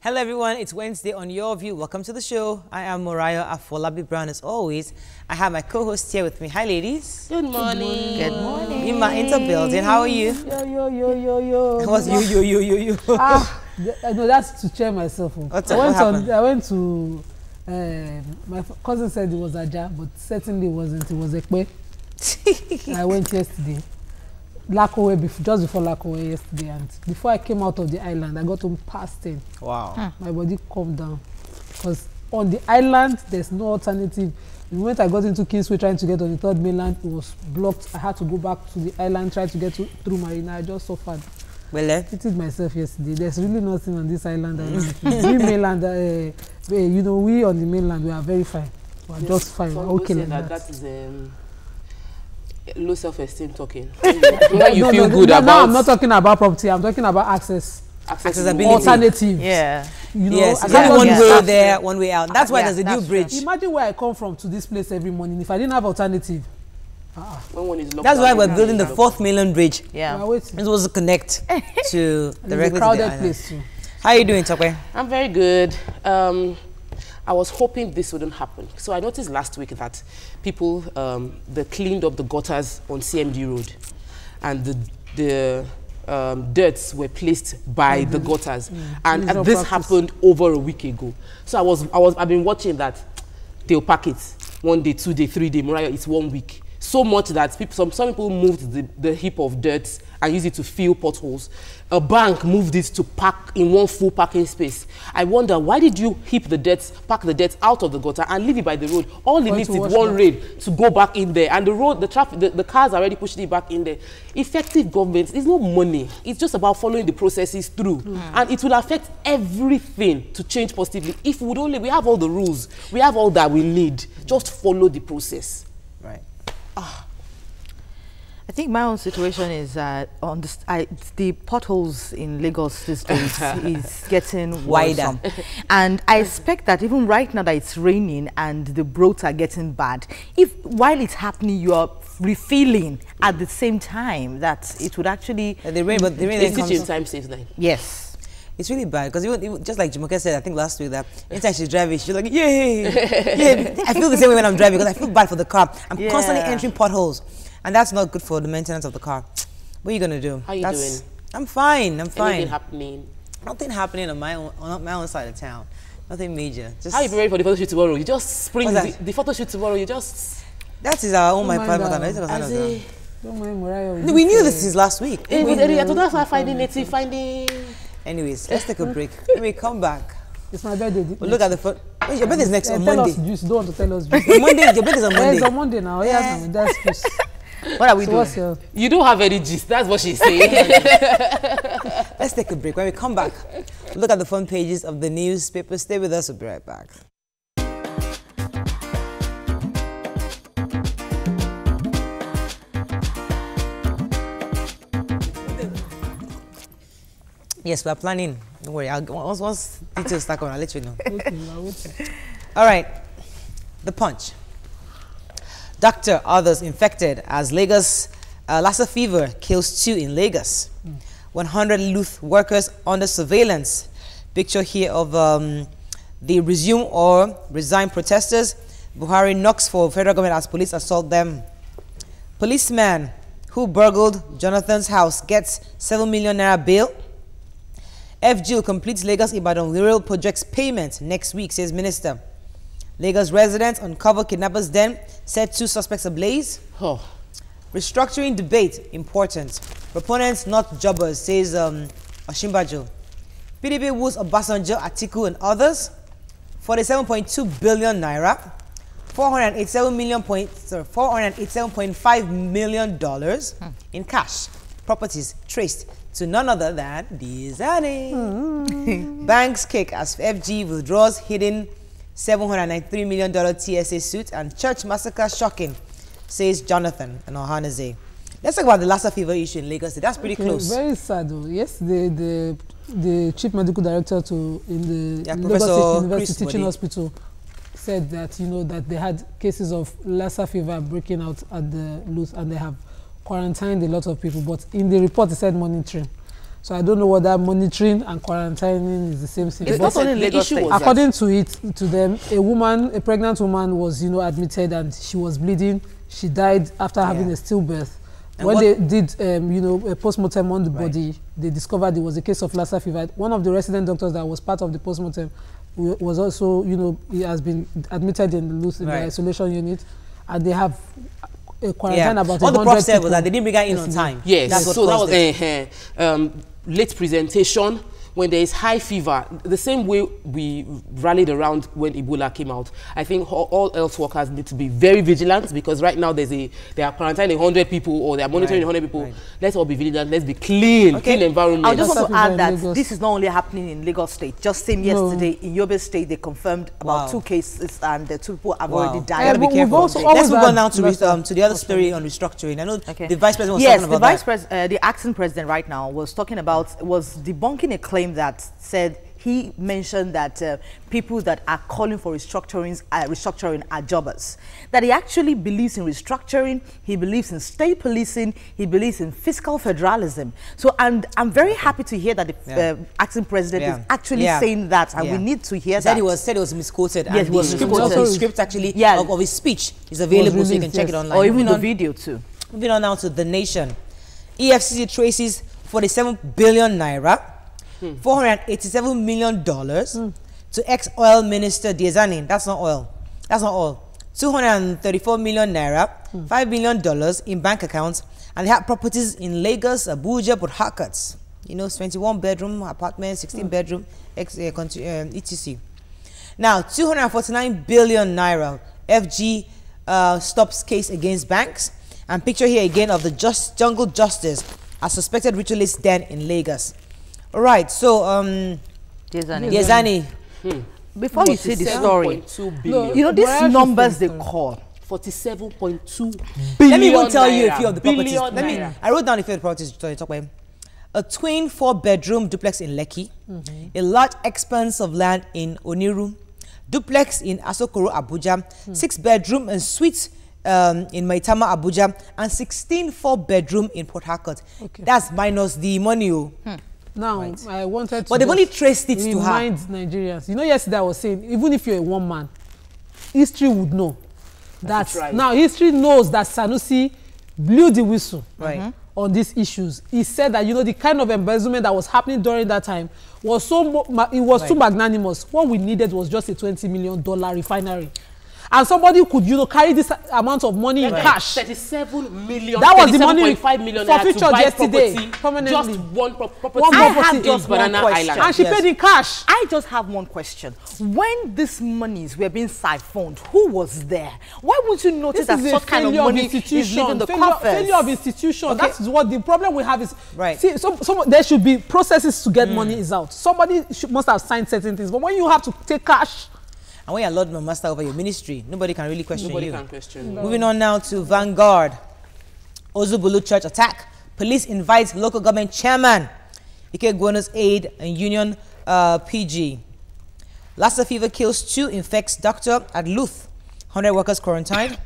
Hello everyone, it's Wednesday on Your View. Welcome to the show. I am Morayo Afolabi Brown as always. I have my co-host here with me. Hi ladies. Good morning. Good morning. Nima into building. How are you? Yo. What's you? No, that's to cheer myself up. I went to my cousin said it was Aja, but certainly wasn't. It was Ekpe. I went yesterday. Lakowe, just before Lakowe yesterday, and before I came out of the island, I got home past 10. Wow. My body calmed down. Because on the island, there's no alternative. The moment I got into Kingsway trying to get on the third mainland, it was blocked. I had to go back to the island, try to get through Marina. I just suffered. Well, I pitied myself yesterday. There's really nothing on this island. We mainland, you know, we on the mainland, we are very fine. We are just fine. We're okay like that. That is low self-esteem talking. When you feel good about. No, I'm not talking about property. I'm talking about accessibility. Alternative. Yeah. You know, yes. One way there, one way out. That's why there's a new bridge. Imagine where I come from to this place every morning. If I didn't have alternative. When one is that's why we're building the 4th mainland bridge. Yeah. This was to connect to the crowded place too. How are you doing, Tokwe? I'm very good. I was hoping this wouldn't happen. So I noticed last week that people they cleaned up the gutters on CMD Road, and the dirts were placed by the gutters, and this happened over a week ago. So I've been watching that. They'll pack it 1 day, 2 day, 3 day. Mariah, it's 1 week. So much that some people moved the heap of dirt and used it to fill potholes. A bank moved it to park in one full parking space. I wonder, why did you pack the dirt out of the gutter and leave it by the road? All it needs is one rain to go back in there, and the road, the traffic, the cars already pushing it back in there. Effective government is not money. It's just about following the processes through, and it will affect everything to change positively. If we have all the rules, we have all that we need. Just follow the process. Right. I think my own situation is that the potholes in Lagos these days is getting wider, and I expect that even right now that it's raining and the roads are getting bad, if while it's happening you are refilling at the same time, that it would actually the rain in time saves nine. Yes. It's really bad because even just like Jumoke said, I think last week, that anytime she's driving, she's like, yeah. I feel the same way when I'm driving because I feel bad for the car. I'm constantly entering potholes, and that's not good for the maintenance of the car. What are you gonna do? How you doing? I'm fine. Anything happening? Nothing happening on my own side of town. Nothing major. Just how you ready for the photo shoot tomorrow? You just spring the photo shoot tomorrow. You just. That is our own private. Don't mind Mariah. We knew this is last week. Anyways, let's take a break. When we come back, it's my birthday. We'll look at the photo. Your birthday is next on Monday. Tell us juice. Don't want to tell us juice. Monday, your birthday is on Monday. It's on Monday now. Yeah, that's juice. What are we doing? You don't have any gist. That's what she's saying. Let's take a break. When we come back, look at the front pages of the newspaper. Stay with us. We'll be right back. Yes, we're planning. Don't worry. Once details start coming, I'll let you know. All right. The Punch. Doctor, others infected as Lagos Lassa fever kills 2 in Lagos. 100 youth workers under surveillance. Picture here of the resume or resign protesters. Buhari knocks for federal government as police assault them. Policeman who burgled Jonathan's house gets 7 million naira bail. FGO completes Lagos Ibadan rural projects payment next week, says Minister. Lagos residents uncover kidnappers' den, set 2 suspects ablaze. Restructuring debate important. Proponents not jobbers, says Oshimbajo. PDP woos Obasanjo, Atiku and others. 47.2 billion naira. $487.5 million in cash. Properties traced to none other than Dizani. Banks kick as FG withdraws hidden $793 million TSA suit, and church massacre shocking, says Jonathan and Ohanaze. Let's talk about the Lassa fever issue in Lagos. That's pretty close. Very sad though. Yes, the chief medical director in the Lagos State University Teaching Hospital said that that they had cases of Lassa fever breaking out at the LUTH, and they have quarantined a lot of people, but in the report it said monitoring. So I don't know whether monitoring and quarantining is the same thing. It's not only Lagos State. According to them, a pregnant woman was, admitted and she was bleeding. She died after having a stillbirth. And when they did, a post-mortem on the body, they discovered it was a case of Lassa fever. One of the resident doctors that was part of the post-mortem was also, he has been admitted in the isolation unit, and they have a quarantine about 100 What the prof said was that they didn't bring her in on time. Yes, that's so that was late presentation. When there is high fever, the same way we rallied around when Ebola came out, I think all health workers need to be very vigilant, because right now they are quarantining 100 people or they are monitoring 100 people. Right. Let's all be vigilant. Let's be clean, clean environment. I just want to add that this is not only happening in Lagos State. Just same yesterday in Yobe State, they confirmed about 2 cases and the 2 people have already died. Be careful. Let's move on now to the other story on restructuring. I know the Vice President was talking about that. The acting president right now was talking about, was debunking a claim that said he mentioned that people that are calling for restructuring are jobbers. That he actually believes in restructuring, he believes in state policing, he believes in fiscal federalism. So, and I'm very happy to hear that the acting president is actually saying that, and we need to hear that. He said it was misquoted, and the script actually of his speech is available, so you can check it online. Or even the video too. Moving on now to The Nation. EFCC traces 47 billion naira. $487 million to ex-oil minister Diezani. That's not oil. That's not oil. 234 million naira, $5 million in bank accounts, and they had properties in Lagos, Abuja, Port Harcourt. 21-bedroom apartment, 16-bedroom, etc. Now, 249 billion naira. FG stops case against banks. And picture here again of the jungle justice, a suspected ritualist den in Lagos. All right, so Diezani. Before you say the story, these numbers they call 47.2 billion. Let me even tell you a few of the properties. I wrote down a few of the properties to talk about. A twin 4-bedroom duplex in Lekki, a large expanse of land in Oniru, duplex in Asokoro, Abuja, 6-bedroom and suite in Maitama, Abuja, and 16 4-bedroom in Port Harcourt. That's minus the money. Now, I wanted to... But they've only traced it to her. Remind Nigerians. Yesterday I was saying, even if you're a one man, history would know. Now, history knows that Sanusi blew the whistle on these issues. He said that, the kind of embezzlement that was happening during that time was too magnanimous. What we needed was just a $20 million refinery. And somebody could, carry this amount of money in cash. 37 million. That was the money $5 million for featured yesterday. Just one property. I have just Banana Island. And she paid in cash. I just have one question. When these monies were being siphoned, who was there? Why wouldn't you notice that such kind of money is leaving the coffers? Failure of institution. That's what the problem we have is. See, there should be processes to get money is out. Somebody must have signed certain things. But when you have to take cash, and when you're Lord and Master over your ministry, nobody can really question you. Nobody can question you. Moving on now to Vanguard. Ozubulu church attack. Police invites local government chairman, Ikegwuonu's aide and union PG. Lassa fever kills 2, infects doctor at Luth. 100 workers quarantined.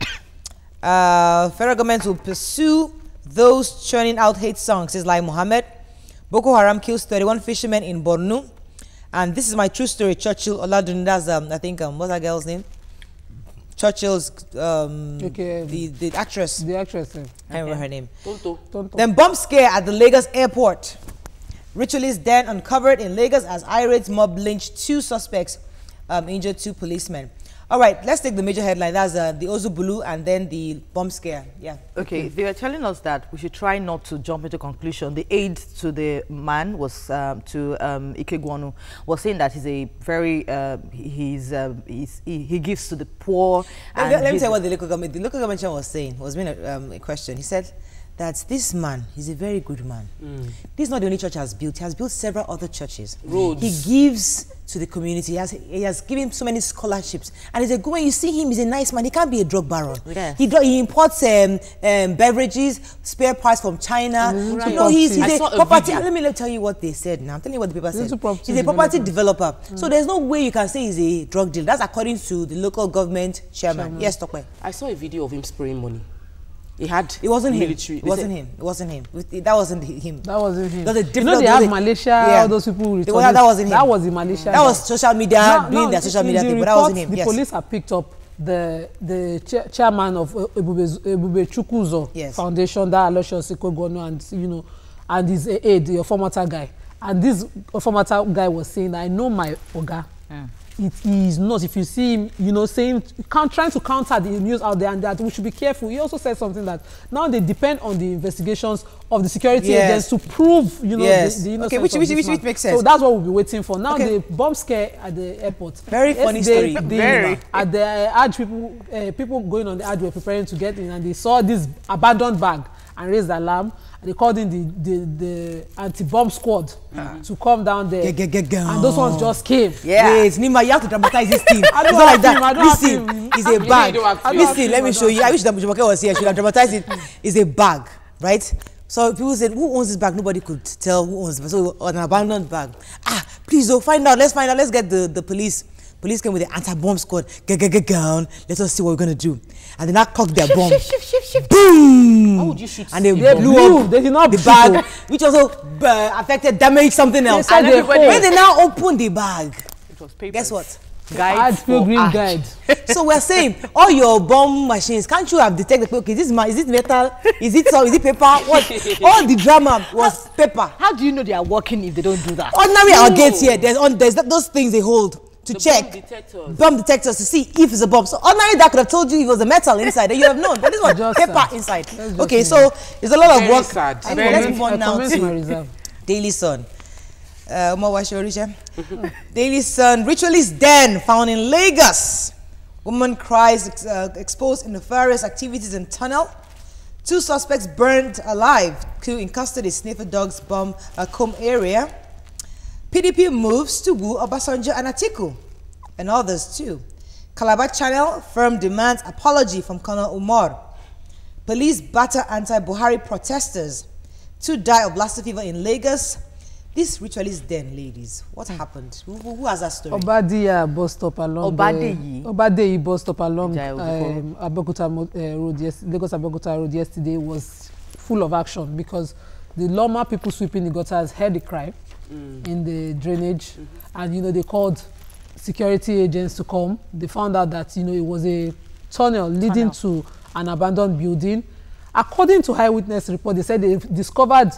Federal government will pursue those churning out hate songs, says Lai Mohammed. Boko Haram kills 31 fishermen in Borno. And this is my true story. Churchill Oladunda's, I think, what's that girl's name? Churchill's, the actress. The actress. I remember her name. Tonto. Then bomb scare at the Lagos airport. Ritualist den uncovered in Lagos as irate mob lynched 2 suspects, injured 2 policemen. All right, let's take the major headline. That's the Ozubulu and then the bomb scare. Yeah. Okay, they were telling us that we should try not to jump into conclusion. The aide to the man was to Ikegwuonu was saying that he's a very he gives to the poor. Let me tell you what the local government chairman was saying. Was being a question. He said that this man is a very good man. This is not the only church he has built. He has built several other churches. Roads. He gives to the community. He has given so many scholarships. And he's when you see him, he's a nice man. He can't be a drug baron. Yes. He imports beverages, spare parts from China. He's a property. Let me tell you what they said now. I'm telling you what the paper said. He's a property developer. So there's no way you can say he's a drug dealer. That's according to the local government chairman. Yes, Tokwe. I saw a video of him spraying money. He had it wasn't military. Him. It wasn't him. It wasn't him. That wasn't him. That wasn't him. That was a you know they have Malaysia, all those people who that wasn't him. That was in Malaysia. That was social media doing their social media thing, but that wasn't him. The police have picked up the chairman of Ebube Chukwuzo Foundation, that Aloysius Ikwegbonu, and you know, and his aide, your former guy. And this former guy was saying, I know my Oga. It is not. If you see him, you know, saying, trying to counter the news out there, and that we should be careful. He also said something that now they depend on the investigations of the security agents to prove, you know, the innocence of this man. Makes sense. So that's what we'll be waiting for. Now the bomb scare at the airport. Very funny story. At the Hajj, people going on the Hajj were preparing to get in, and they saw this abandoned bag and raised the alarm. They called in the anti-bomb squad to come down there. And those ones just came. Wait, Nima, you have to dramatize this thing. It's not like that. Listen, it's a bag. Listen, let me show you. I wish that Jumoke was here. She would have dramatized it. It's a bag, right? So people said, who owns this bag? Nobody could tell who owns it. So an abandoned bag. Please, find out. Let's find out. Let's get the police. Police came with the anti-bomb squad. Down. Let us see what we're going to do. And then I cocked their bomb. Boom! How would you shoot? And they blew up the bag, which also affected, damaged something else. And when they now opened the bag, it was paper. Guess what? Guide. So we're saying, all your bomb machines, can't you have detected, okay, is it metal? Is it paper? What? All the drama was paper. How do you know they are working if they don't do that? Ordinary our gates here, there's those things they hold to check bomb detectors to see if it's a bomb. So ordinary that could have told you if it was a metal inside, then you have known. But this was paper inside. Okay, so it's a lot of work. Sad. Let's move on now to Daily Sun. Daily Sun, ritualist den found in Lagos. Woman cries exposed in nefarious activities in tunnel. 2 suspects burned alive. Crew in custody, sniffer dogs bomb Combe area. PDP moves to woo Obasanjo and Atiku, and others too. Calabar Channel, firm demands apology from Colonel Umar. Police batter anti-Buhari protesters. 2 die of Lassa fever in Lagos. This ritualist den, ladies, what happened? Who has that story? Obadeyi bus stop along Obadeyi bus stop along Abeokuta road. Lagos Abeokuta road yesterday was full of action because the Loma people sweeping the gutters heard the cry in the drainage, and you know they called security agents to come. They found out that you know it was a tunnel leading to an abandoned building. According to eyewitness report, they said they discovered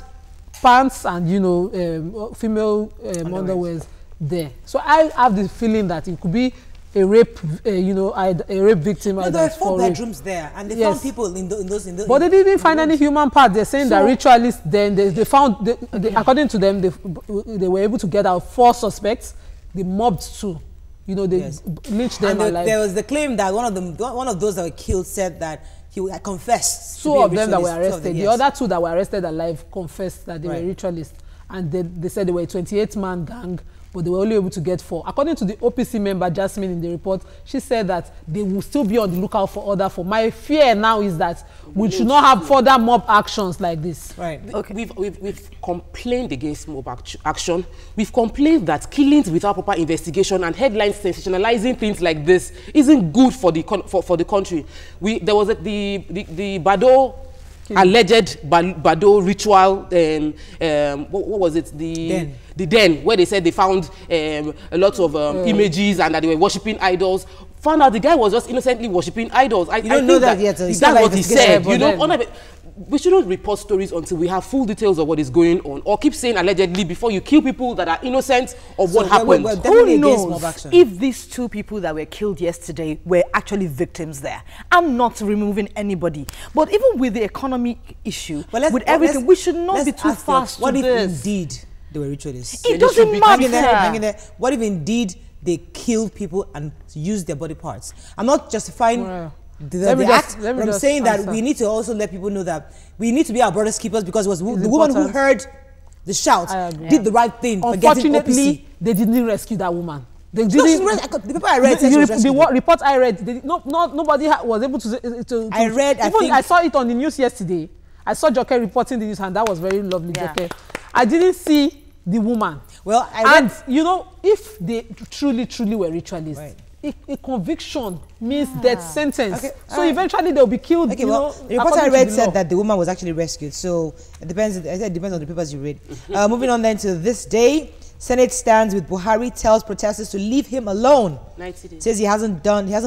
pants and you know female underwears there. So I have the feeling that it could be a rape, a rape victim. No, there were 4 bedrooms there, and they found people in those. But they didn't find any human part. They're saying that ritualists. Then they found, according to them, they were able to get out 4 suspects. They mobbed 2. You know, they lynched them alive. There was the claim that one of those that were killed said that he confessed. 2 of them that were arrested. The other 2 that were arrested alive confessed that they were ritualists, and they said they were a 28-man gang. But they were only able to get 4. According to the OPC member, Jasmine, in the report, she said that they will still be on the lookout for other 4. My fear now is that we should not have further mob actions like this. Right. Okay. We've complained against mob action. We've complained that killings without proper investigation and headlines sensationalizing things like this isn't good for the country. There was the Bado alleged Bado ritual, what was it? The den, where they said they found a lot of images and that they were worshipping idols. Found out the guy was just innocently worshipping idols. I don't know that yet. That's what he said. You know, we shouldn't report stories until we have full details of what is going on, or keep saying allegedly before you kill people that are innocent of what happened. Who knows if these 2 people that were killed yesterday were actually victims there? I'm not removing anybody, but even with the economic issue, with everything, we should not be too fast to this. What if indeed they were ritualists? It doesn't matter. What if indeed they killed people and used their body parts? I'm not justifying the act, but I'm saying that we need to also let people know that we need to be our brother's keepers, because it was the woman who heard the shout did the right thing. Unfortunately, they didn't rescue that woman. They didn't. The paper I read, the report I read, nobody was able to. I read. I saw it on the news yesterday. I saw Joker reporting the news, and that was very lovely. Joker. I didn't see the woman. Well, and you know, if they truly were ritualists, a conviction means death sentence. Okay. So eventually they'll be killed. Okay, well, the report I read said that the woman was actually rescued. So it depends. I said it depends on the papers you read. Moving on then to this day, Senate stands with Buhari, tells protesters to leave him alone. 90 days. Says he hasn't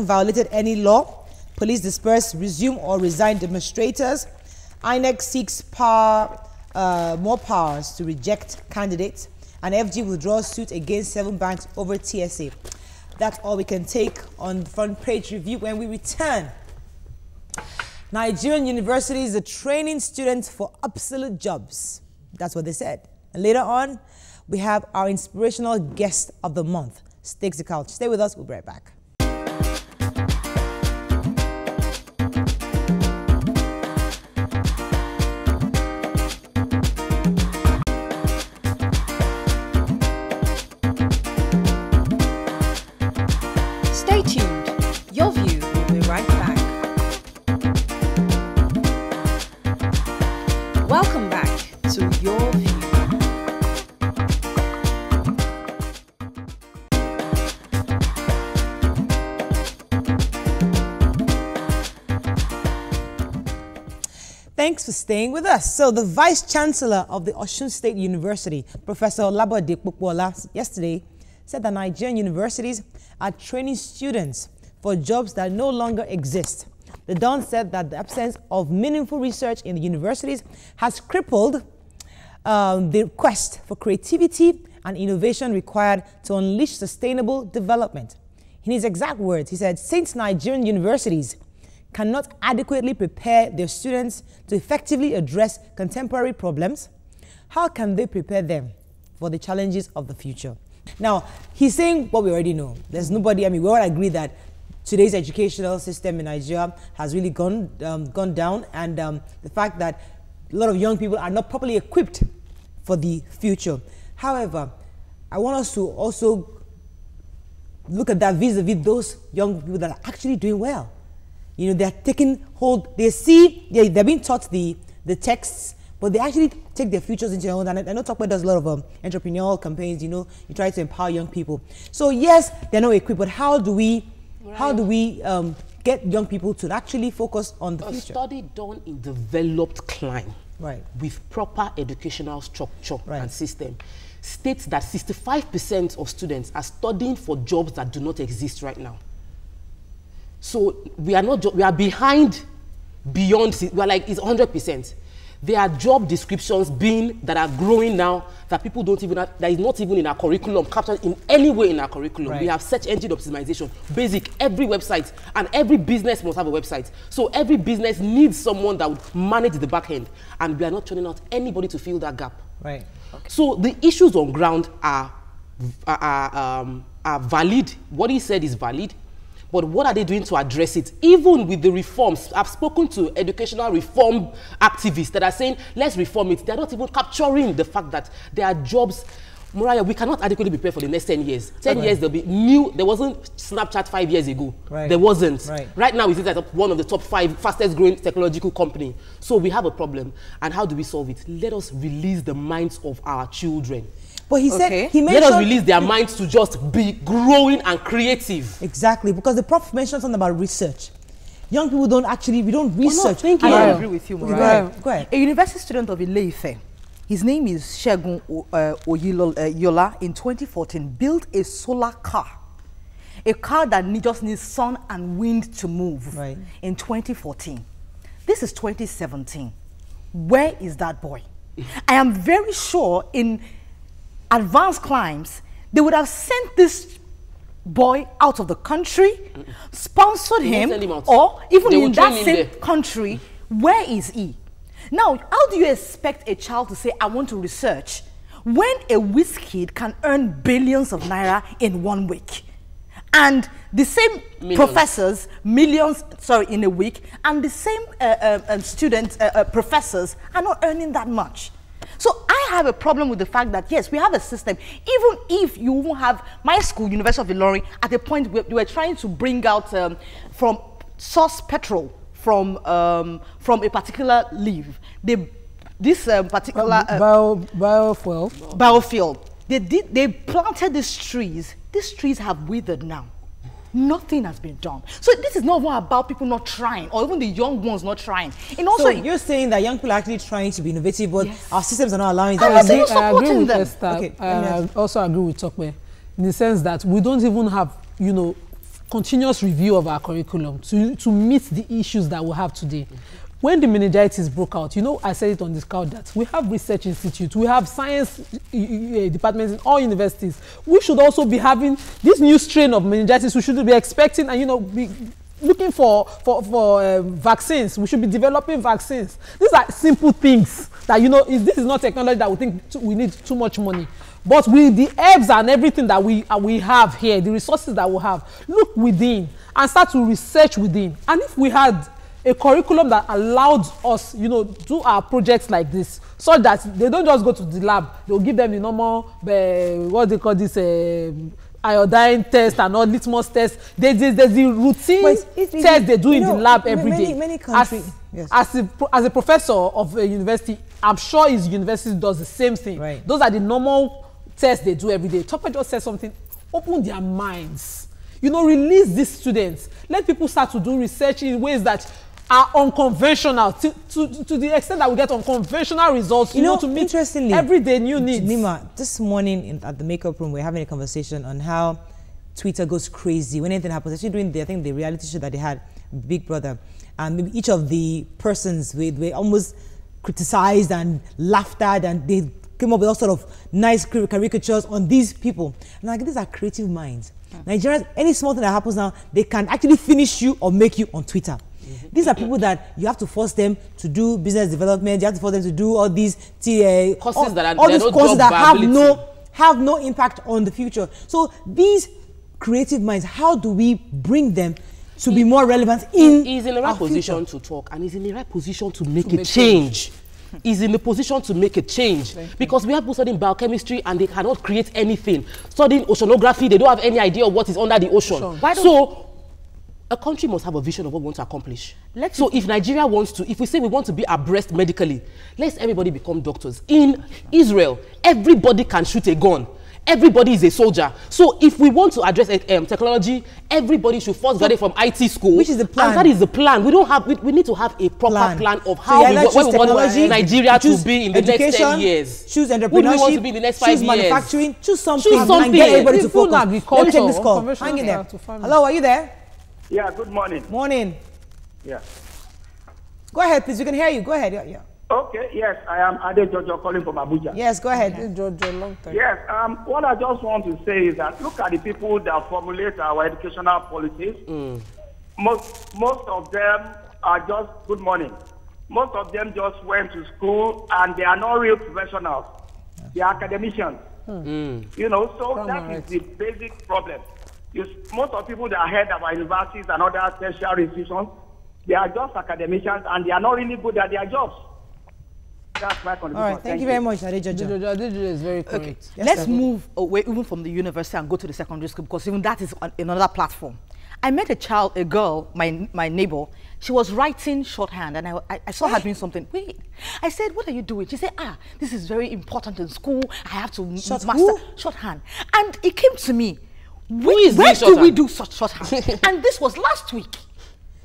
violated any law. Police disperse, resume or resign demonstrators. INEC seeks more powers to reject candidates. And FG withdraws suit against 7 banks over TSA. That's all we can take on the front page review. When we return, Nigerian universities are training students for obsolete jobs. That's what they said. And later on, we have our inspirational guest of the month, Stakes the Couch. Stay with us, we'll be right back. Stay tuned. Your View will be right back. Welcome back to Your View. Thanks for staying with us. So the Vice Chancellor of the Osun State University, Professor Olabode Popola, yesterday said that Nigerian universities are training students for jobs that no longer exist. The Don said that the absence of meaningful research in the universities has crippled the quest for creativity and innovation required to unleash sustainable development. In his exact words, he said, since Nigerian universities cannot adequately prepare their students to effectively address contemporary problems, how can they prepare them for the challenges of the future? Now, he's saying what we already know. There's nobody, I mean, we all agree that today's educational system in Nigeria has really gone down, and the fact that a lot of young people are not properly equipped for the future. However, I want us to also look at that vis-a-vis those young people that are actually doing well. You know, they're taking hold, they're being taught the texts, but they actually take their futures into their own. And I know Tokwe does a lot of entrepreneurial campaigns, you know, you try to empower young people. So yes, they're not equipped, but how do we get young people to actually focus on the future? A study done in developed clime, right, with proper educational structure and system, states that 65% of students are studying for jobs that do not exist right now. So we are behind beyond, we're like, it's 100%. There are job descriptions that are growing now that people don't even have, that is not even in our curriculum, captured in any way in our curriculum. Right. We have search engine optimization, basic, every website, and every business must have a website. So every business needs someone that would manage the back end, and we are not turning out anybody to fill that gap. Right. Okay. So the issues on ground are valid. What he said is valid. But what are they doing to address it? Even with the reforms, I've spoken to educational reform activists that are saying, let's reform it. They're not even capturing the fact that there are jobs. Mariah, we cannot adequately prepare for the next 10 years. 10 years, there'll be new. There wasn't Snapchat 5 years ago. Right. There wasn't. Right now, it's at one of the top 5 fastest growing technological company. So we have a problem. And how do we solve it? Let us release the minds of our children. But he said, he mentioned, let us release their minds to just be growing and creative. Exactly, because the prof mentioned something about research. Young people don't actually, we don't research. I agree with you, Mariah. Go ahead. A university student of Ile-Ife, his name is Segun Oyilola, in 2014 built a solar car. A car that just needs sun and wind to move in 2014. This is 2017. Where is that boy? I am very sure in advanced climes, they would have sent this boy out of the country, sponsored him, or even in that same country, where is he? Now, how do you expect a child to say, I want to research, when a whiz kid can earn billions of naira in 1 week? And the same professors, in a week, and the same professors are not earning that much. So I have a problem with the fact that, yes, we have a system. Even if you won't have my school, University of Ilorin, at a point we were trying to bring out from source petrol from a particular leaf. This particular biofuel. They planted these trees. These trees have withered now. nothing has been done. So this is not about people not trying, or even the young ones not trying. And also, so you're saying that young people are actually trying to be innovative, but our systems are not allowing that. I agree with Esther. Okay, I also agree with Tokwe, in the sense that we don't even have, you know, continuous review of our curriculum to meet the issues that we have today. When the meningitis broke out, you know, I said it on this couch that we have research institutes, we have science departments in all universities. We should also be having this new strain of meningitis. We should be expecting and, you know, be looking for vaccines. We should be developing vaccines. These are simple things that, you know, this is not technology that we think we need too much money. But with the herbs and everything that we have here, the resources that we have, look within and start to research within. And if we had a curriculum that allowed us, you know, do our projects like this, so that they don't just go to the lab, they'll give them the normal, what they call this, iodine test and all litmus test. There's the routine test they do in the lab every day. Many countries, as a professor of a university, I'm sure his university does the same thing. Right. Those are the normal tests they do every day. Topper just said something, open their minds. You know, release these students. Let people start to do research in ways that are unconventional, to the extent that we get unconventional results, you know, to meet everyday new needs. Nima, this morning at the makeup room, we're having a conversation on how Twitter goes crazy when anything happens. Actually doing I think the reality show that they had, Big Brother, and maybe each of the persons were almost criticized and laughed at, and they came up with all sort of nice caricatures on these people. And like, these are creative minds. Nigerians, any small thing that happens now, they can actually finish you or make you on Twitter. These are people that you have to force them to do business development. You have to force them to do all these courses that have no impact on the future. So these creative minds, how do we bring them to be more relevant in He's in the right position to talk, and he's in the right position to make a change. Is in the position to make a change, because we have people studying biochemistry and they cannot create anything. Studying oceanography, they don't have any idea of what is under the ocean. So a country must have a vision of what we want to accomplish. So if Nigeria wants to, if we say we want to be abreast medically, let's everybody become doctors. In Israel, everybody can shoot a gun. Everybody is a soldier. So if we want to address technology, everybody should first graduate from IT school. Which is the plan. And that is the plan. We don't have. We need to have a proper plan of how we want Nigeria to be in the next 10 years. Choose entrepreneurship. What do we want to be in the next 5 years? Choose manufacturing. Choose something. And get everybody to focus. Let me take this call. Hang in there. Hello, are you there? Yeah. Good morning. Morning. Yeah. Go ahead, please. We can hear you. Go ahead. Yeah. Okay, yes, I am Ade Jojo calling from Abuja. Yes, go ahead. Jojo, long time. Yes, what I just want to say is that look at the people that formulate our educational policies. Most of them are just, good morning, most of them just went to school and they are not real professionals. They are academicians. You know, so that is the basic problem. Most of people that are head of our universities and other tertiary institutions, they are just academicians and they are not really good at their jobs. That's my contribution. All right, thank you very much, Adejojo. Adejojo is very correct. Okay. Yes, let's move away even from the university and go to the secondary school, because even that is another platform. I met a girl, my neighbor. She was writing shorthand, and I saw her doing something. Wait, I said, "What are you doing?" She said, "This is very important in school. I have to master shorthand." And it came to me, where do we do such shorthand? And this was last week.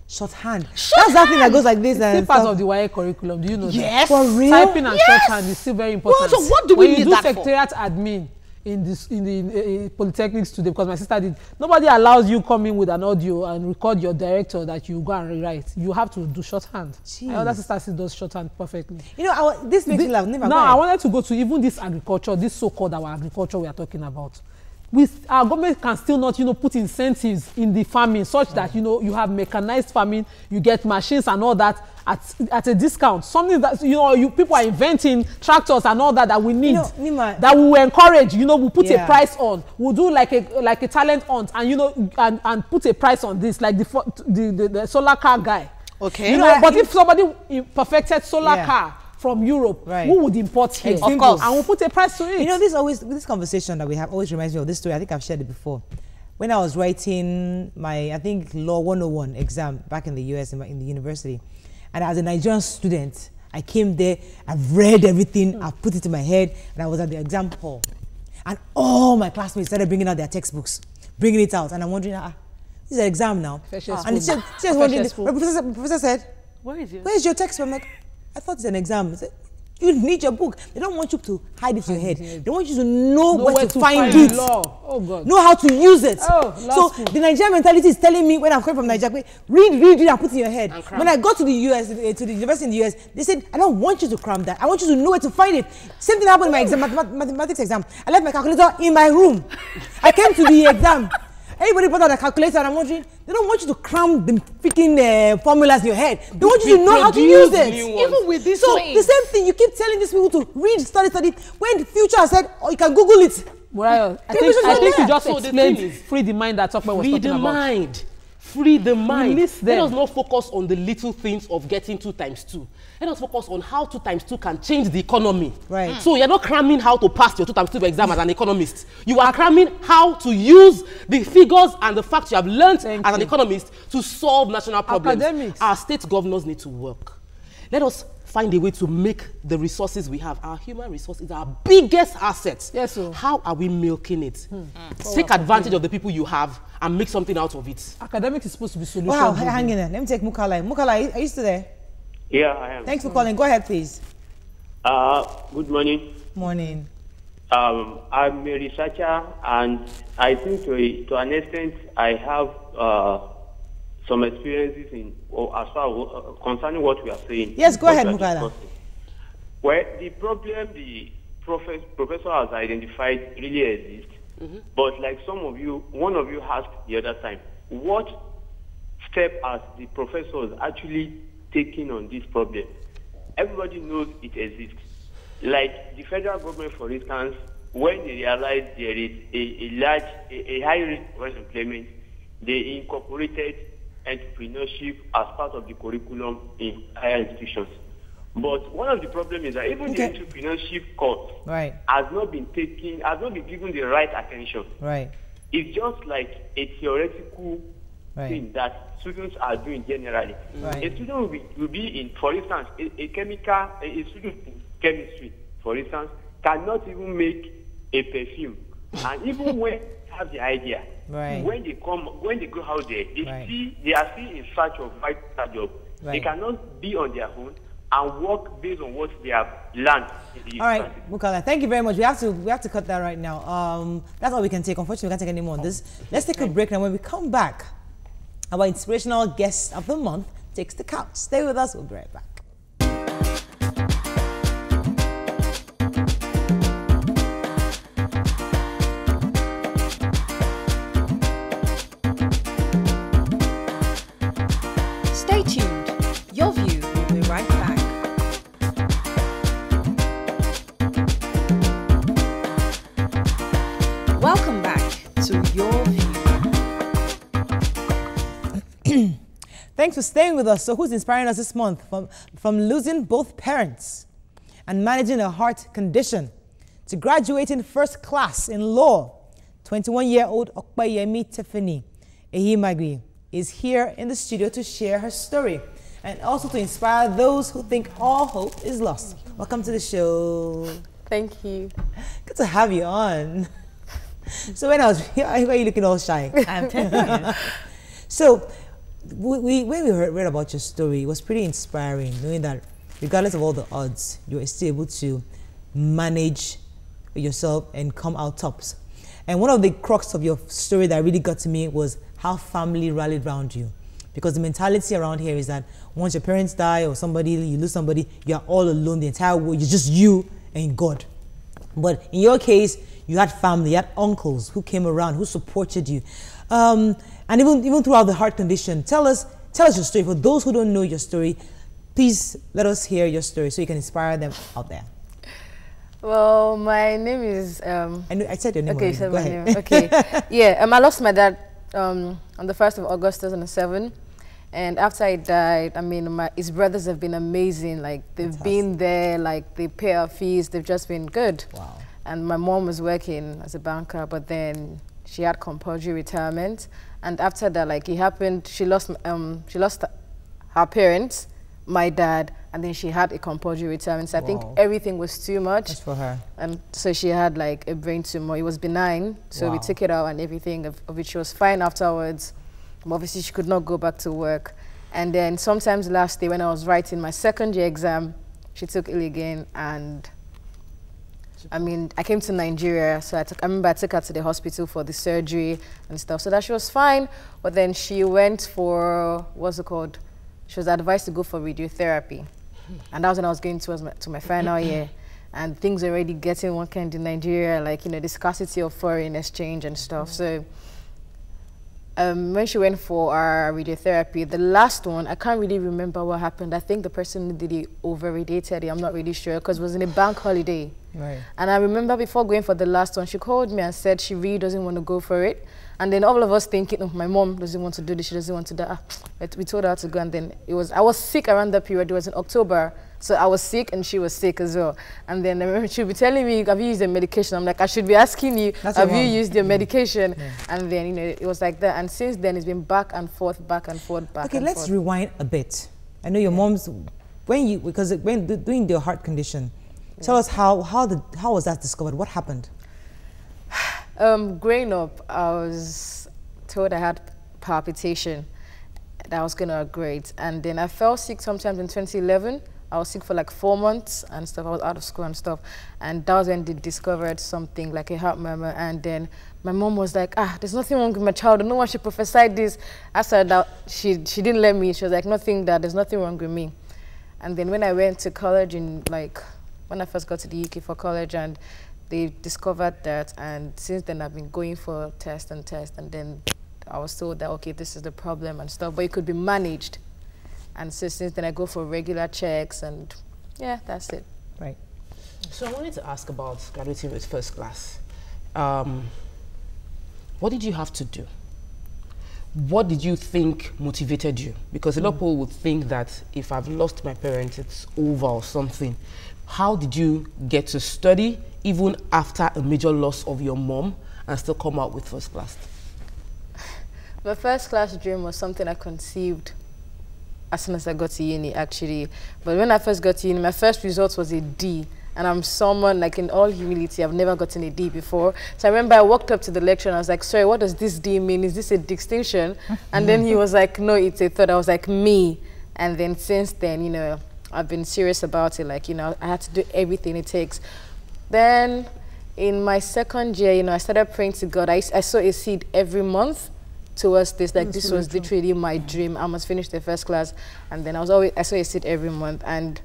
Shorthand. That's that thing that goes like this. It's still part of the YA curriculum. Do you know that? For real? Typing and shorthand is still very important. Well, so what do we need that for? When you do secretariat admin in the polytechnics today, because my sister did, nobody allows you come in with an audio and record your director that you go and rewrite. You have to do shorthand. My other sister still does shorthand perfectly. You know, this makes me laugh. Now, I wanted to go to even this agriculture, this so-called our agriculture we are talking about. Our government can still not, you know, put incentives in the farming such that, you know, you have mechanized farming, you get machines and all that at a discount. Something that, you know, people are inventing tractors and all that we need, Nima, that we will encourage, you know, we'll put a price on. We'll do like a talent hunt and, you know, and put a price on this, like the solar car guy. Okay. You know, but if somebody perfected solar car from Europe, who would import here? Of course. And we'll put a price to it. You know, this conversation that we have always reminds me of this story. I think I've shared it before. When I was writing my, I think, Law 101 exam back in the US, in the university, and as a Nigerian student, I came there, I've read everything, I've put it in my head, and I was at the exam hall. And all my classmates started bringing out their textbooks, bringing it out, and I'm wondering, this is an exam now. And she was wondering, the professor said, where's your text? I'm like, I thought it's an exam. I said, you need your book. They don't want you to hide it in your head. They want you to know where to find it. Oh God. Know how to use it. Oh, so the Nigerian mentality is telling me when I'm coming from Nigeria, read and put it in your head. When I got to the US, to the university in the US, they said, I don't want you to cram that. I want you to know where to find it. Same thing happened in my exam, mathematics exam. I left my calculator in my room. I came to the exam. Everybody put out a calculator and I'm wondering, they don't want you to cram the freaking formulas in your head. They want you to know how to use it. Even with this So the same thing, you keep telling these people to read, study. When the future has said, oh, you can Google it. Well, I think you just explained free the mind that Tokwe was talking about. Free the mind. Let us not focus on the little things of getting 2 times 2. Let us focus on how 2 times 2 can change the economy. Right. So you're not cramming how to pass your 2 times 2 exam as an economist. You are cramming how to use the figures and the facts you have learned as an economist to solve national problems. Academics. Our state governors need to work. Let us find a way to make the resources we have. Our human resource is our biggest asset. Yes, sir. How are we milking it? Take advantage of the people you have and make something out of it. Academics is supposed to be solution. Wow, hang in there. Let me take Mukala. Mukala, are you still there? Yeah, I am. Thanks for calling. Go ahead, please. Good morning. Morning. I'm a researcher, and I think to an extent I have some experiences in as far as concerning what we are saying. Yes, go ahead, Mukala. Well, the problem the professor has identified really exists, but like one of you asked the other time, what step has the professors actually taken on this problem? Everybody knows it exists. Like the federal government, for instance, when they realize there is a high risk of unemployment, they incorporated entrepreneurship as part of the curriculum in higher institutions. But one of the problems is that even the entrepreneurship course has not been given the right attention. Right. It's just like a theoretical thing that students are doing generally. Right. A student will be in, for instance, a student in chemistry, for instance, cannot even make a perfume. And even when they have the idea, when they go out there, they are still in search of vital job. They cannot be on their own and work based on what they have learned in the university. All right, Mukala, thank you very much. We have to cut that right now. That's all we can take. Unfortunately, we can't take any more on this. Let's take a break, and when we come back, our inspirational guest of the month takes the couch. Stay with us. We'll be right back. Stay tuned. Your View will be right back. Welcome back to Your View. Thanks for staying with us. So who's inspiring us this month? From losing both parents and managing a heart condition to graduating first class in law, 21-year-old Okpayemi Tiffany Ehimagri is here in the studio to share her story and also to inspire those who think all hope is lost. Welcome to the show. Thank you. Good to have you on. So when I was here, why are you looking all shy? I'm telling you. So when we read about your story, it was pretty inspiring, knowing that regardless of all the odds, you were still able to manage yourself and come out tops. And one of the crux of your story that really got to me was how family rallied around you. Because the mentality around here is that once your parents die or you lose somebody, you're all alone, the entire world, you're just you and God. But in your case, you had family, you had uncles who came around, who supported you. And even throughout the heart condition, tell us your story. For those who don't know your story, please let us hear your story so you can inspire them out there. Well, my name is... I said your name okay, already. so Go my ahead. name. Okay. Yeah, I lost my dad on the 1st of August 2007. And after I died, I mean, his brothers have been amazing. Like, they've been there, like, they pay our fees. They've just been good. Wow. And my mom was working as a banker, but then she had compulsory retirement. And after that, like, it happened, she lost her parents, my dad, and then she had a compulsory retirement. So I think everything was too much. That's for her. And so she had like a brain tumor. It was benign, so we took it out and everything, of which she was fine afterwards. Obviously, she could not go back to work. And then sometimes last day when I was writing my second year exam, she took ill again, and I mean, I came to Nigeria, so I remember I took her to the hospital for the surgery and stuff, so that she was fine. But then she went for, what's it called? She was advised to go for radiotherapy. And that was when I was going to my final year. And things were already getting one kind in Nigeria, like, you know, the scarcity of foreign exchange and stuff. So when she went for our radiotherapy, the last one, I can't really remember what happened. I think the person who did it over-radiated it. I'm not really sure, because it was in a bank holiday. Right. And I remember before going for the last one, she called me and said she really doesn't want to go for it. And then all of us thinking, oh, my mom doesn't want to do this, she doesn't want to do that. We told her to go, and then I was sick around that period. It was in October. So I was sick and she was sick as well. And then I remember she'd be telling me, have you used the medication? I'm like, I should be asking you, have you used your medication? Yeah. And then, you know, it was like that. And since then, it's been back and forth, back and forth, back and forth. Okay, let's rewind a bit. I know your mom's, because when doing your heart condition, tell us how was that discovered? What happened? Growing up, I was told I had palpitation, that I was going to upgrade. And then I fell sick sometimes in 2011. I was sick for like 4 months and stuff. I was out of school and stuff. And that was when they discovered something like a heart murmur. And then my mom was like, there's nothing wrong with my child. No one should prophesied this. I said that she didn't let me. She was like, there's nothing wrong with me. And then when I went to college when I first got to the UK for college, and they discovered that, and since then I've been going for test, and then I was told that, okay, this is the problem and stuff, but it could be managed. And so since then I go for regular checks, and yeah, that's it. Right. So I wanted to ask about graduating with first class. What did you have to do? What did you think motivated you? Because a lot of people would think that if I've lost my parents, it's over or something. How did you get to study even after a major loss of your mom and still come out with first class? My first class dream was something I conceived as soon as I got to uni, actually. But when I first got to uni, my first result was a D. And I'm someone, like, in all humility, I've never gotten a D before. So I remember I walked up to the lecturer and I was like, sorry, what does this D mean? Is this a distinction? And then he was like, no, it's a thought. I was like, me. And then since then, you know, I've been serious about it. Like, you know, I had to do everything it takes. Then in my second year, you know, I started praying to God. I saw a seed every month towards this. Like, this was literally my dream. I must finish the first class. And then I saw a seed every month. And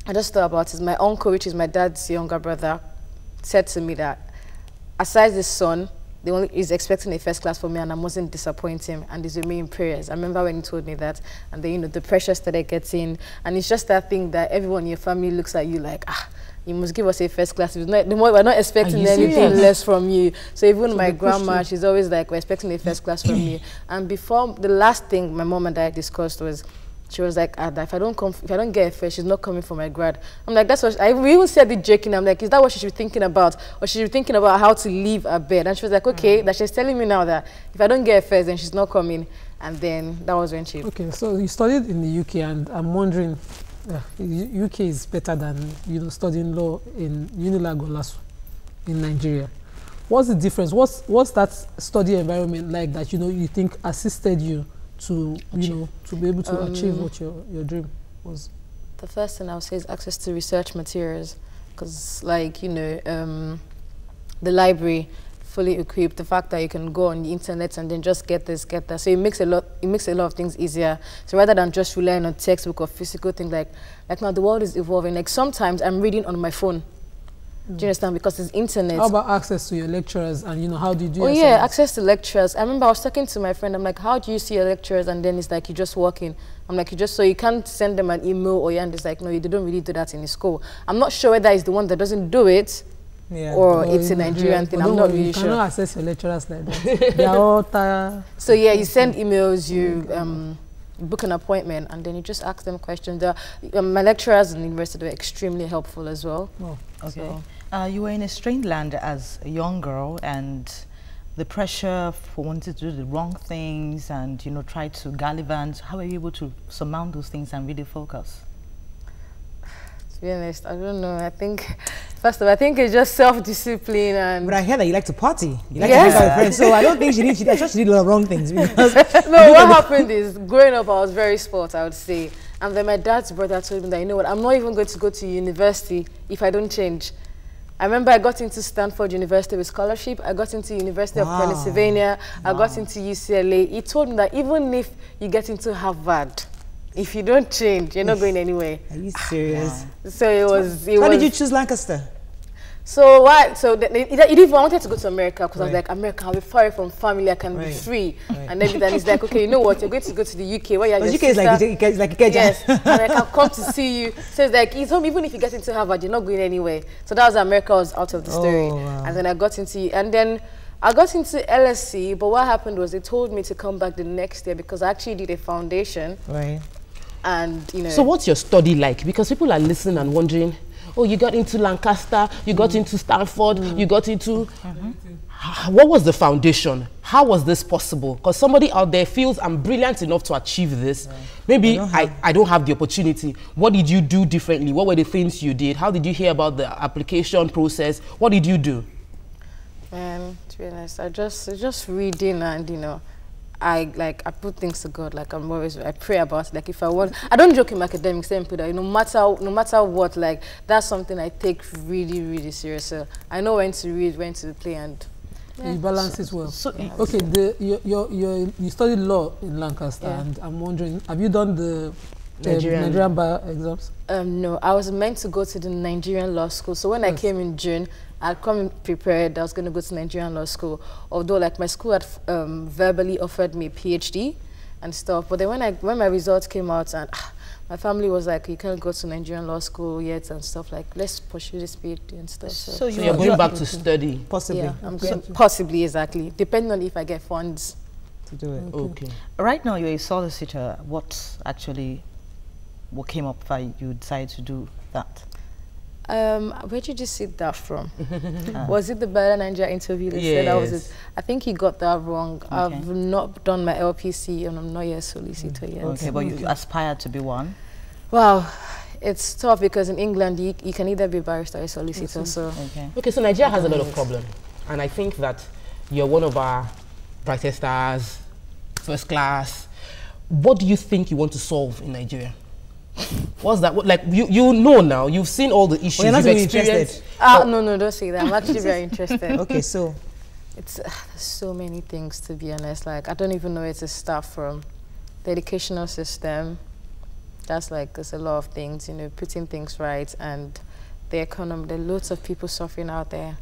I just thought about it. My uncle, which is my dad's younger brother, said to me that aside his son, he's expecting a first class for me, and I mustn't disappoint him, and he's with me in prayers. I remember when he told me that, and then, you know, the pressure started getting, and it's just that thing that everyone in your family looks at you like, you must give us a first class. We're not expecting anything less from you. So even my grandma, she's always like, we're expecting a first class from you. And before, the last thing my mom and I discussed was, she was like, if I don't get a first, she's not coming for my grad. I'm like, that's what we even said it joking. I'm like, is that what she should be thinking about? Or she should be thinking about how to leave her bed? And she was like, okay, that she's telling me now that if I don't get a first, then she's not coming. And then that was when she... Okay, so you studied in the UK, and I'm wondering, UK is better than, you know, studying law in Unilag or LASU in Nigeria. What's the difference? What's that study environment like that, you know, you think assisted you to, you know, to be able to achieve what your dream was? The first thing I would say is access to research materials, because, like, you know, the library fully equipped, the fact that you can go on the internet and then just get this, get that, so it makes a lot of things easier. So rather than just relying on textbook or physical things, like now the world is evolving. Like, sometimes I'm reading on my phone. Do you understand? Because it's internet. How about access to your lecturers, and, you know, how do you do your assignments? Access to lecturers. I remember I was talking to my friend, I'm like, how do you see your lecturers? And then it's like, you just walk in. I'm like, so you can't send them an email, or and it's like, no, they don't really do that in the school. I'm not sure whether it's the one that doesn't do it, or it's a Nigerian thing. I'm not really sure. You cannot access your lecturers like that. They are all tired. So yeah, you send emails, you book an appointment, and then you just ask them questions. My lecturers in the university were extremely helpful as well. Oh, okay. So, you were in a strange land as a young girl, and the pressure for wanting to do the wrong things and, you know, try to gallivant. How were you able to surmount those things and really focus? To be honest, I don't know. I think First of all, I think it's just self-discipline and... But I hear that you like to party. You like to hang out with friends. So I don't think I thought she did a lot of wrong things. Because no, what happened is, growing up, I was very sport, I would say. And then my dad's brother told me that, you know what, I'm not even going to go to university if I don't change. I remember I got into Stanford University with scholarship. I got into University of Pennsylvania. I got into UCLA. He told me that even if you get into Harvard, if you don't change, you're not going anywhere. Are you serious? So it was... Why did you choose Lancaster? So why? So I wanted to go to America because I was like, America, I'll be far away from family, I can be free. And then he's like, okay, you know what? You're going to go to the UK. Where you're UK is like yes, and I can come to see you. So it's like, even if you get into Harvard, you're not going anywhere. So that was America was out of the story. And then I got into LSC. But what happened was they told me to come back the next year because I actually did a foundation. Right. And you know. So what's your study like? Because people are listening and wondering, oh, you got into Lancaster, you got into Stanford, you got into... What was the foundation? How was this possible? Because somebody out there feels I'm brilliant enough to achieve this. Maybe I don't have the opportunity. What did you do differently? What were the things you did? How did you hear about the application process? What did you do? To be honest, I just reading and, you know, I put things to God. Like I pray about it. Like if I want, I don't joke in my academic saying, no matter what, like that's something I take really, really serious. So I know when to read, when to play, and you balance it well. So, okay, you studied law in Lancaster, and I'm wondering, have you done the Nigerian bar exams? No, I was meant to go to the Nigerian law school. So when I came in June, I'd come prepared. I was going to go to Nigerian law school. Although, like, my school had verbally offered me a PhD and stuff. But then when my results came out, and my family was like, you can't go to Nigerian law school yet and stuff. Like, let's pursue this PhD and stuff. So you're going back to study? Possibly. Yeah, I'm going possibly, exactly. Depending on if I get funds to do it. Okay. Right now, you're a solicitor. What came up that you decided to do that? Where did you see that from? Was it the Better Nigeria interview that said that was it? I think he got that wrong. Okay. I've not done my LPC and I'm not yet a solicitor yet. Okay, but you aspire to be one? Wow, it's tough because in England you can either be a barrister or a solicitor. So okay, so Nigeria has a lot of problems, and I think that you're one of our brightest stars, first class. What do you think you want to solve in Nigeria? What's that? Like you know now, you've seen all the issues. Well, you're not really interested. No, don't say that. I'm actually very interested. Okay, so it's there's so many things, to be honest. Like I don't even know where to start from. The educational system, that's like there's a lot of things, you know, putting things right, and the economy. There are loads of people suffering out there.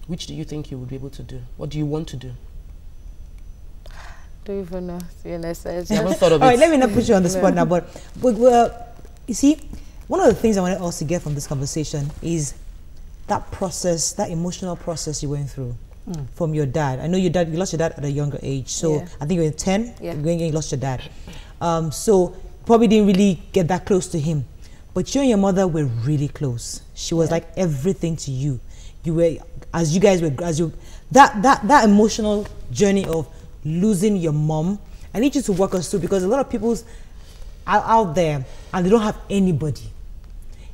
Which do you think you would be able to do? What do you want to do? Don't even know, to be honest. I haven't thought of it. All right, let me not put you on the spot now, but you see, one of the things I wanted us to get from this conversation is that process, that emotional process you went through from your dad. I know you lost your dad at a younger age, so I think you were 10 when you lost your dad. So probably didn't really get that close to him, but you and your mother were really close. She was like everything to you. You were, that emotional journey of losing your mom. I need you to walk us through, because a lot of people's out there and they don't have anybody.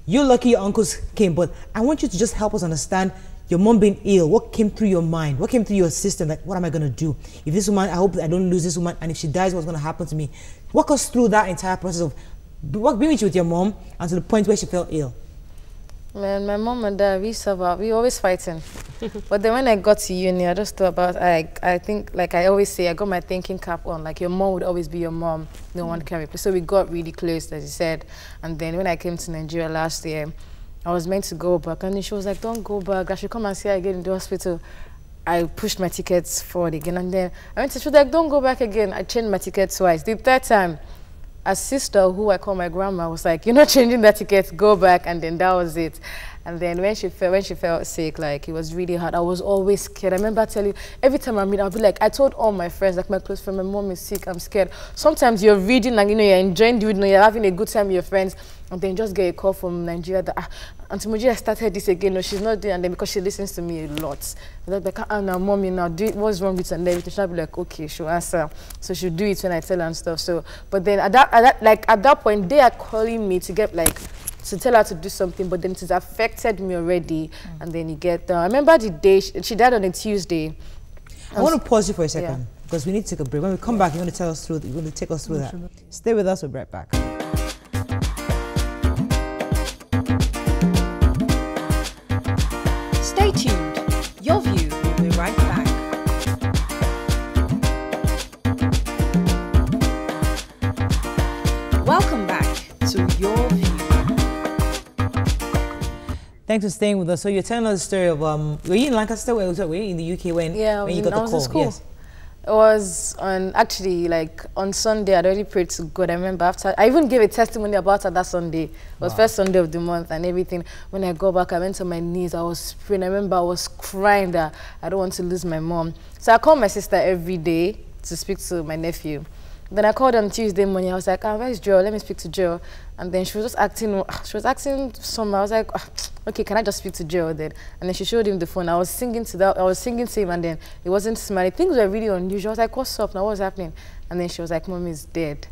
You're lucky your uncles came, but I want you to just help us understand your mom being ill. What came through your mind? What came through your system? Like, what am I going to do? If this woman, I hope I don't lose this woman, and if she dies, what's going to happen to me? Walk us through that entire process of being with your mom and to the point where she fell ill. Man, my mom and dad, we always fighting. But then when I got to uni, I just thought about, I think, like I always say, I got my thinking cap on, like your mom would always be your mom, no one can replace. So we got really close, as you said. And then when I came to Nigeria last year, I was meant to go back, and then she was like, don't go back, I should come and see her again in the hospital. I pushed my tickets forward again, and then she was like, don't go back again. I changed my ticket twice. The third time, a sister who I call my grandma was like, you're not changing that ticket, go back. And then that was it. And then when she felt sick, like, it was really hard. I was always scared. I remember telling you, every time I meet, I'll be like, I told all my friends, like my close friend, my mom is sick, I'm scared. Sometimes you're reading and, you know, you're enjoying the reading, you're having a good time with your friends, and then just get a call from Nigeria that, Auntie Moji started this again. No, she's not doing it. And then because she listens to me a lot, like, now, mommy, now, do it, what's wrong with her? And everything. She'll be like, okay, she'll answer. So she'll do it when I tell her and stuff. So, but then at that point, they are calling me to get, like, to tell her to do something, but then it has affected me already. And then you get, I remember the day, she died on a Tuesday. I want to pause you for a second, because we need to take a break. When we come back, you want to tell us through, you want to take us through that. Stay with us, we'll be right back. Stay tuned. Your View will be right back. Welcome back to Your View. Thanks for staying with us. So you're telling us the story of, were you in Lancaster? Were you in the UK when you got the call? School. Yes. It was on, actually, like, on Sunday, I'd already prayed to God. I remember after, I even gave a testimony about her that Sunday. It was first Sunday of the month and everything. When I go back, I went on my knees. I was praying. I remember I was crying that I don't want to lose my mom. So I called my sister every day to speak to my nephew. Then I called on Tuesday morning. I was like, where's Joe? Let me speak to Joe. And then she was just acting, some. I was like, okay, can I just speak to Joe then? And then she showed him the phone. I was singing to him, and then it wasn't smiling. Things were really unusual. I was like, what's up now? What's happening? And then she was like, Mom is dead.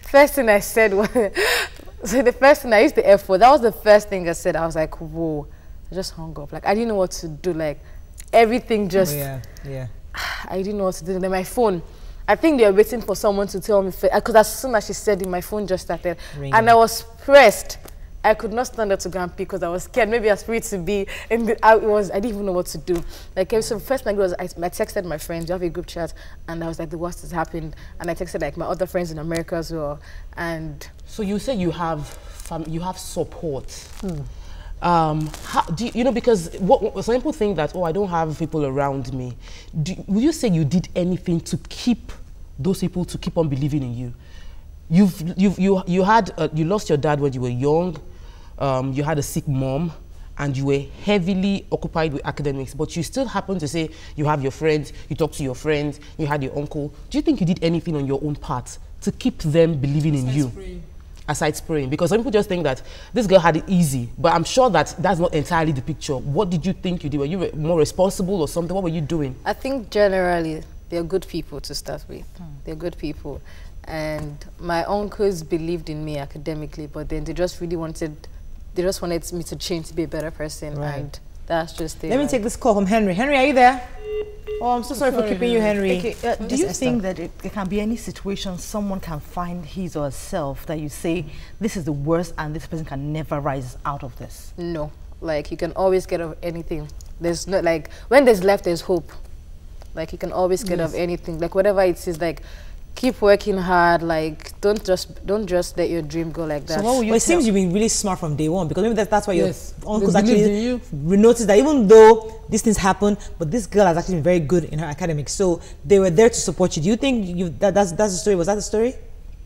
First thing I said was, so the first thing I used the F word. That was the first thing I said. I was like, whoa. I just hung up. Like, I didn't know what to do. Like, everything just, I didn't know what to do. And then my phone, I think they were waiting for someone to tell me, because as soon as she said it, my phone just started ringing. And I was pressed. I could not stand up to go and pick because I was scared. Maybe I was free to be. And I didn't even know what to do. Like, so first thing I texted my friends. We have a group chat, and I was like, the worst has happened. And I texted like my other friends in America as well. And so you say you have support. How do you know, because some people think that, oh, I don't have people around me. Would you say you did anything to keep those people to keep on believing in you? You lost your dad when you were young. You had a sick mom, and you were heavily occupied with academics, but you still happen to say you have your friends, you talk to your friends, you had your uncle. Do you think you did anything on your own part to keep them believing in you? Aside praying? Because some people just think that this girl had it easy, but I'm sure that that's not entirely the picture. What did you think you did? Were you more responsible or something? What were you doing? I think generally they're good people to start with. They're good people. And my uncles believed in me academically, but then they just wanted me to change to be a better person. Right. And that's just it. Let me take this call from Henry. Henry, are you there? Oh, I'm so sorry for keeping you, Henry. Okay, do you think that it can be any situation someone can find his or herself that you say, this is the worst and this person can never rise out of this? No. Like, you can always get out of anything. There's no, like, when there's life, there's hope. Like, you can always get out of anything. Like, whatever it is, like, keep working hard. Like, don't just let your dream go like that. So what will you it seems you've been really smart from day one, because maybe that's why your uncles actually noticed that even though these things happen, but this girl has actually been very good in her academics, so they were there to support you. Do you think that's the story? Was that the story?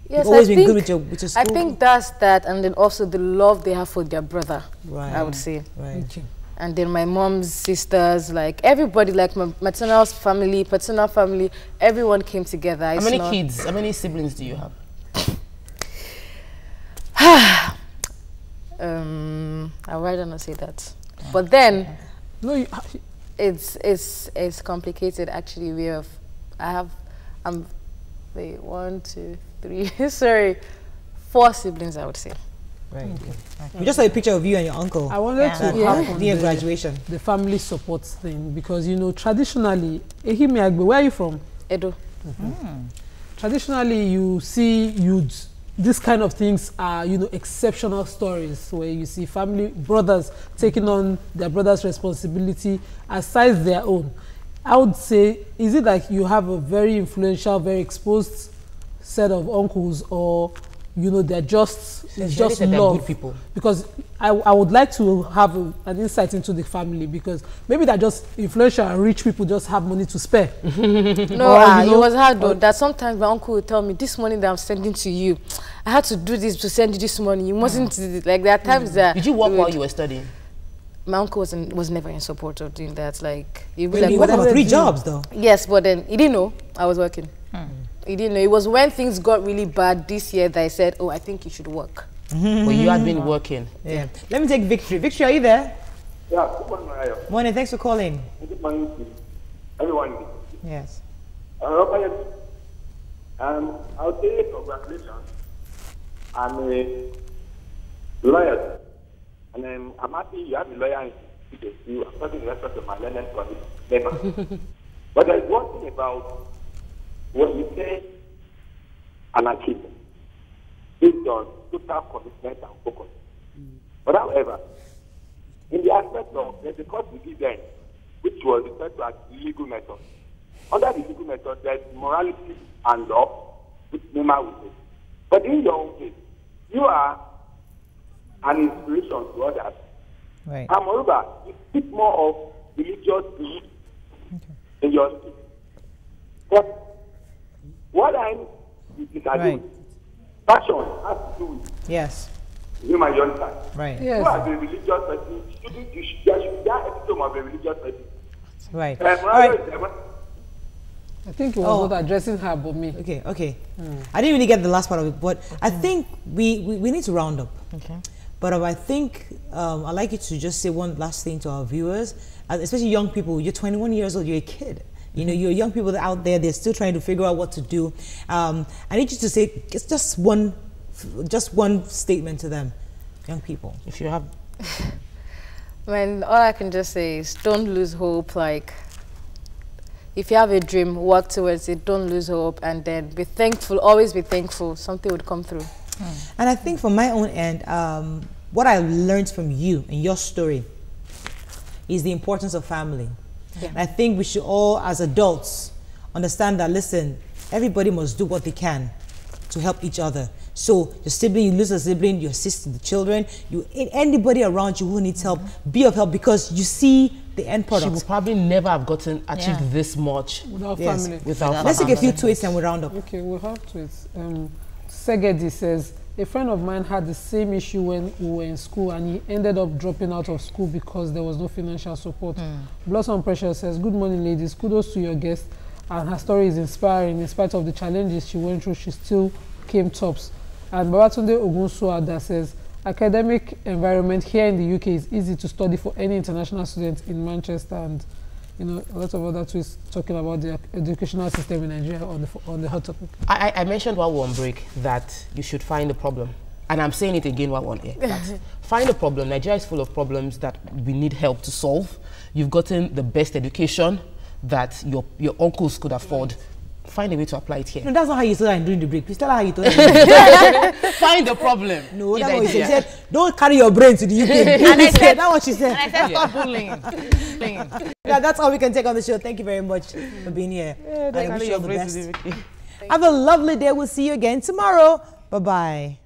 Yes, You've always been good with your school? I think that's that, and then also the love they have for their brother. Right. I would say. Right. And then my mom's sisters, like everybody, like my maternal family, paternal family, everyone came together. How many kids? How many siblings do you have? I'd rather not say that. But then, no, it's complicated actually. Wait, 1, 2, 3. Sorry, 4 siblings, I would say. Right. Okay. We just saw a picture of you and your uncle. I wanted to have near graduation. The family support thing, because you know traditionally, Ehimiagbe, where are you from? Edo. Traditionally, you see youths. These kind of things are, you know, exceptional stories where you see family brothers taking on their brother's responsibility aside their own. I would say, is it like you have a very influential, very exposed set of uncles, or you know, they're just love? Good people. Because I would like to have an insight into the family, because maybe they're just influential and rich people just have money to spare. No, it was hard though. That sometimes my uncle would tell me, this money that I'm sending to you, I had to do this to send you this money. You mustn't like there are times that. Did you work while you were studying? My uncle was never in support of doing that. Like, he was like, you worked on 3 jobs though. Yes, but then he didn't know I was working. He didn't know. It was when things got really bad this year that I said, oh, I think you should work. Well, you had been working. Yeah. Let me take Victory. Victory, are you there? Yeah, good morning, Mariah. Morning, thanks for calling. Good morning to everyone. Yes. I'll say congratulations. I'm lawyers. And I'm happy you have a lawyer in you. I'm talking in respect to my learned colleague. But there's one thing about when you say an achievement based on total commitment and focus. But however, in the aspect of there's a course we give them, which was referred to as legal method. Under the legal method, there's morality and law, which NEMA will say. But in your own case, you are an inspiration to others. Right. And moreover, you speak more of religious belief in your speech. But what I disagree with, passion has to do with you and your understand. Right. Yes. You are a religious person, there should be that epitome of a religious person. Right. I think it was not addressing her but me. Okay. I didn't really get the last part of it, but I think we need to round up. Okay. But I think I'd like you to just say one last thing to our viewers, especially young people. You're 21 years old, you're a kid. You know, you're young people out there, they're still trying to figure out what to do. I need you to say just one statement to them, young people, if you have. All I can just say is don't lose hope. Like, if you have a dream, work towards it, don't lose hope, and then be thankful, always be thankful, something would come through. And I think from my own end, what I learned from you and your story is the importance of family. Yeah. And I think we should all, as adults, understand that, listen, everybody must do what they can to help each other. So your sibling, you lose a sibling, you assist the children, anybody around you who needs help, be of help, because you see the end product. She would probably never have achieved this much without family. Let's take a few tweets and we round up. Okay, we'll have tweets. Segedi says, a friend of mine had the same issue when we were in school, and he ended up dropping out of school because there was no financial support. Blossom Precious says, good morning, ladies. Kudos to your guest, and her story is inspiring. In spite of the challenges she went through, she still came tops. And Babatunde Ogunsuada says, academic environment here in the UK is easy to study for any international student in Manchester, and a lot of other tweets talking about the educational system in Nigeria on the hot topic. I mentioned while we were on break that you should find the problem. And I'm saying it again while we're on air. Find the problem. Nigeria is full of problems that we need help to solve. You've gotten the best education that your uncles could afford. Find a way to apply it here. No, that's not how you told her during the break. Please tell her how you told her. Find the problem. No, that's what she said. Don't carry your brain to the UK. And I said, that's what she said. And I said, stop bullying. That's all we can take on the show. Thank you very much for being here. I wish you all the best. Have a lovely day. We'll see you again tomorrow. Bye-bye.